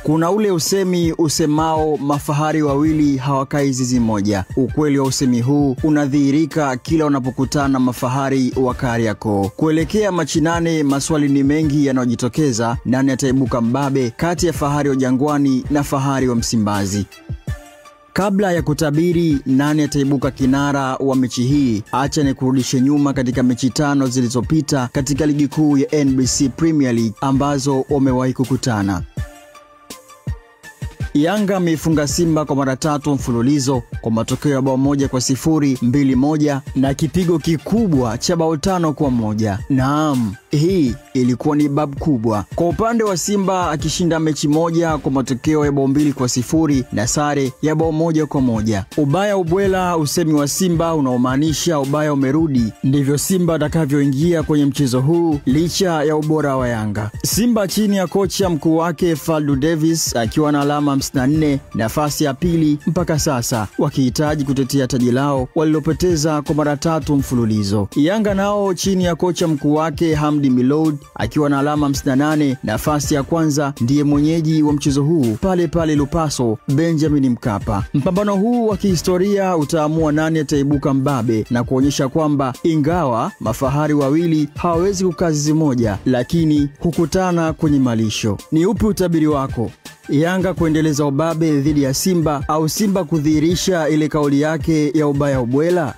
Kuna ule usemi usemao mafahari wawili hawakai zizi moja. Ukweli wa usemi huu unadhihirika kila unapokutana mafahari wa Kariakoo. Kuelekea Machi 8, maswali ni mengi yanayojitokeza. Nani ataibuka mbabe kati ya fahari wa Jangwani na fahari wa Msimbazi? Kabla ya kutabiri nani ataibuka kinara wa mechi hii, acha nikurudishe nyuma katika mechi 5 zilizopita katika ligi kuu ya NBC Premier League ambazo wamewahi kukutana. Yanga ameifunga Simba kwa mara 3 mfululizo kwa matokeo ya bao 1-0, 2-1 na kipigo kikubwa cha bao 5-1. Naam, hii ilikuwa ni babu kubwa. Kwa upande wa Simba akishinda mechi moja kwa matokeo ya bao 2-0 na sare ya bao 1-1. Ubaya ubwela, usemi wa Simba unaomaanisha ubaya umerudi. Ndivyo Simba atakavyoingia kwenye mchezo huu licha ya ubora wa Yanga. Simba chini ya kocha mkuu wake Faldu Davis akiwa na alama 54, nafasi ya pili mpaka sasa, wakihitaji kutetea taji lao walilopoteza kwa mara 3 mfululizo. Yanga nao chini ya kocha mkuu wake Hamdi Miloud akiwa na alama 58, nafasi ya kwanza, ndiye mwenyeji wa mchezo huu pale pale Lupaso, Benjamin Mkapa. Mpambano huu wa kihistoria utaamua nani ataibuka mbabe na kuonyesha kwamba ingawa mafahari wawili hawawezi kukaa zizi moja, lakini hukutana kwenye malisho. Ni upi utabiri wako? Yanga kuendeleza ubabe dhidi ya Simba au Simba kudhihirisha ile kauli yake ya ubaya ubwela?